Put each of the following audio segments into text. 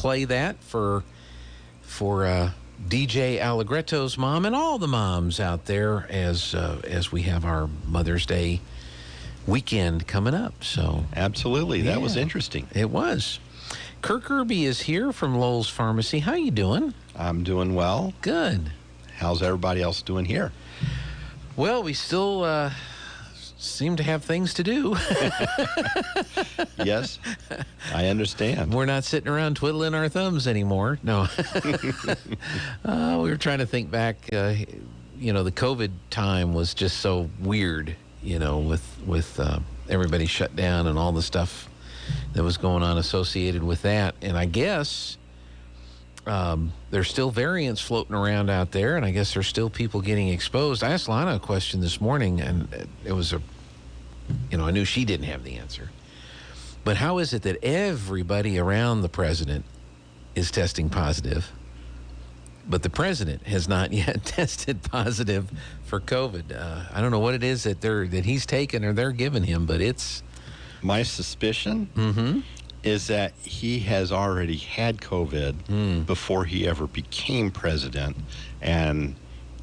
play that for DJ Allegretto's mom and all the moms out there as we have our Mother's Day weekend coming up. So absolutely, that was interesting. It was. Kirk Irby is here from Lowell's Pharmacy. How you doing? I'm doing well. Good. How's everybody else doing here? Well, we still seem to have things to do. Yes, I understand. We're not sitting around twiddling our thumbs anymore. No. We were trying to think back. The COVID time was just so weird, with everybody shut down and all the stuff that was going on associated with that. And I guess there's still variants floating around out there, and I guess there's still people getting exposed. I asked Lana a question this morning, and it was I knew she didn't have the answer. But how is it that everybody around the president is testing positive, but the president has not yet tested positive for COVID? I don't know what it is that he's taken or they're giving him, but it's... My suspicion is that he has already had COVID before he ever became president, and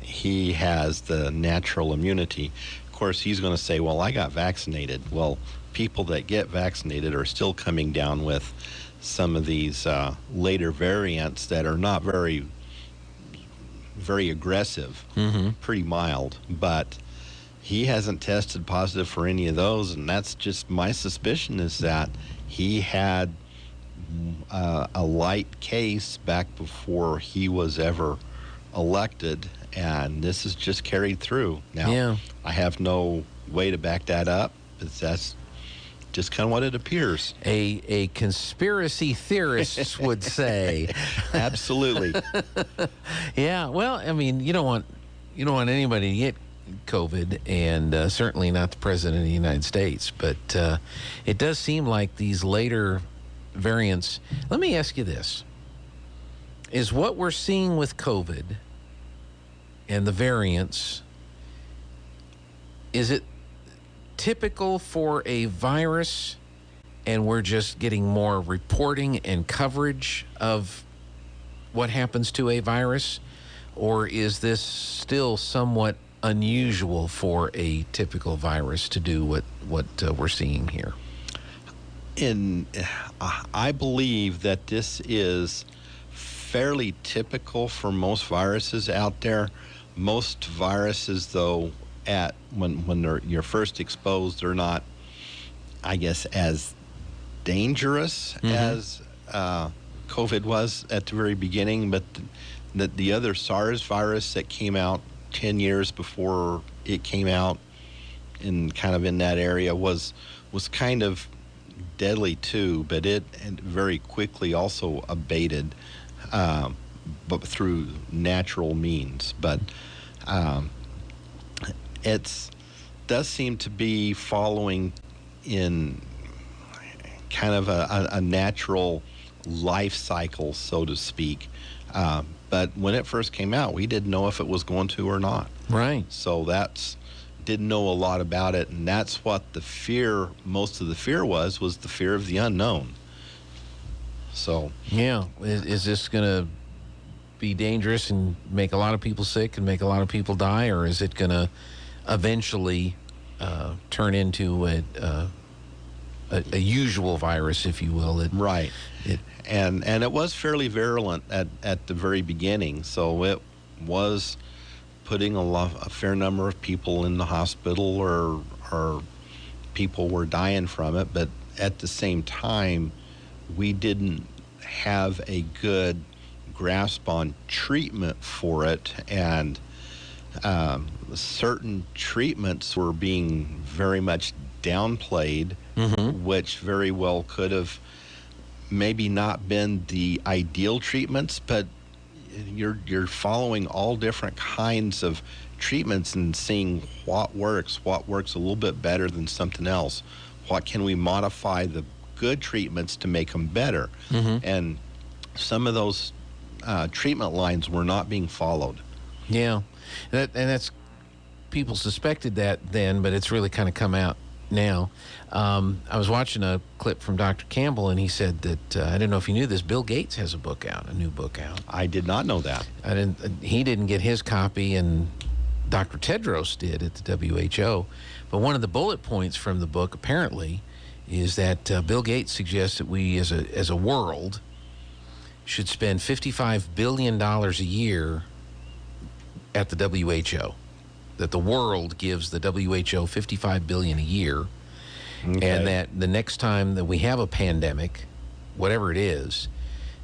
he has the natural immunity. Of course, he's going to say, well, I got vaccinated. Well, people that get vaccinated are still coming down with some of these later variants that are not very, very aggressive, pretty mild, but he hasn't tested positive for any of those, and that's just my suspicion is that he had a light case back before he was ever elected, and this is just carried through. Now, I have no way to back that up, but that's just kind of what it appears. A conspiracy theorist would say. Absolutely. Yeah, well, I mean, you don't want anybody to get COVID, and certainly not the president of the United States, but it does seem like these later variants. Let me ask you this. Is what we're seeing with COVID and the variants, is it typical for a virus and we're just getting more reporting and coverage of what happens to a virus, or is this still somewhat unusual for a typical virus to do what we're seeing here? I believe that this is fairly typical for most viruses out there. Most viruses, though, when you're first exposed, they're not, I guess, as dangerous as COVID was at the very beginning. But the other SARS virus that came out 10 years before it came out, in that area, was kind of deadly too, but it very quickly also abated, but through natural means. But it does seem to be following in kind of a natural life cycle, so to speak. But when it first came out, we didn't know if it was going to or not. Right. So didn't know a lot about it, and that's what most of the fear was the fear of the unknown. So. Yeah. Is this going to be dangerous and make a lot of people sick and make a lot of people die, or is it going to eventually turn into a usual virus, if you will? Right. And it was fairly virulent at the very beginning, so it was putting a fair number of people in the hospital, or people were dying from it. But at the same time, we didn't have a good grasp on treatment for it, and certain treatments were being very much downplayed, which very well could have maybe not been the ideal treatments, but you're following all different kinds of treatments and seeing what works a little bit better than something else. What can we modify the good treatments to make them better? And some of those treatment lines were not being followed. Yeah, and that's people suspected that then, but it's really kind of come out now. I was watching a clip from Dr. Campbell, and he said that, I don't know if you knew this, Bill Gates has a new book out. I did not know that. He didn't get his copy, and Dr. Tedros did at the WHO. But one of the bullet points from the book, apparently, is that Bill Gates suggests that we as a world should spend $55 billion a year at the WHO. That the world gives the WHO $55 billion a year. Okay. And that the next time that we have a pandemic, whatever it is,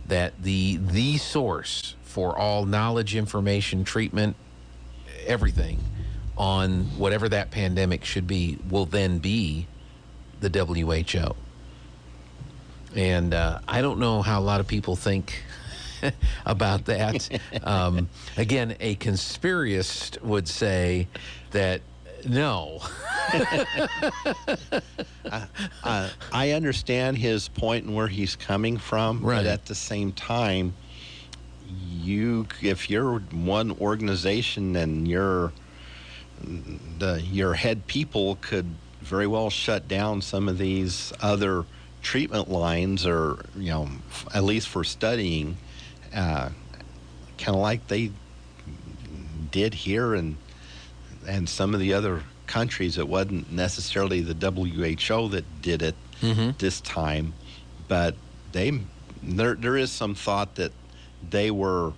that the source for all knowledge, information, treatment, everything on whatever that pandemic should be will then be the WHO. And I don't know how a lot of people think about that. Again, a conspiracist would say that no. I understand his point and where he's coming from, right. But at the same time, if you're one organization and your head people could very well shut down some of these other treatment lines, or at least for studying, kind of like they did here and some of the other countries. It wasn't necessarily the WHO that did it this time, but there is some thought that they were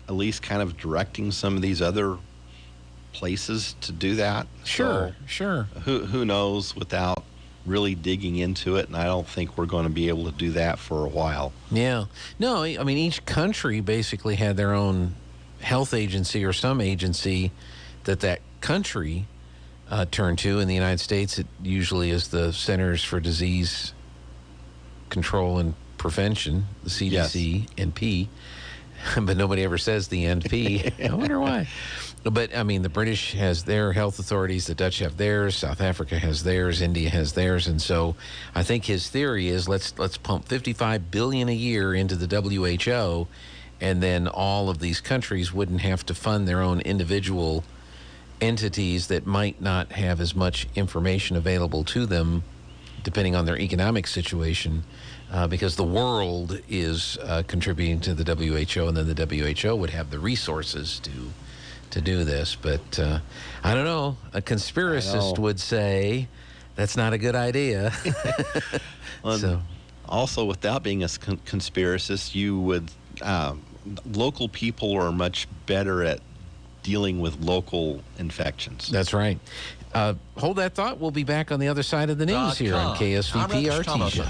at least kind of directing some of these other places to do that. Sure. Who knows without really digging into it, and I don't think we're going to be able to do that for a while. Yeah. No, I mean, each country basically had their own health agency or some agency that country turned to. In the United States, it usually is the Centers for Disease Control and Prevention, the CDC, NP, but nobody ever says the NP. I wonder why. But, I mean, the British has their health authorities, the Dutch have theirs, South Africa has theirs, India has theirs, and so I think his theory is let's pump $55 billion a year into the WHO, and then all of these countries wouldn't have to fund their own individual entities that might not have as much information available to them, depending on their economic situation, because the world is contributing to the WHO, and then the WHO would have the resources to do this. But I don't know. A conspiracist would say that's not a good idea. So, also, without being a conspiracist, you would local people are much better at dealing with local infections. That's right. Hold that thought. We'll be back on the other side of the news here on KSVP RT.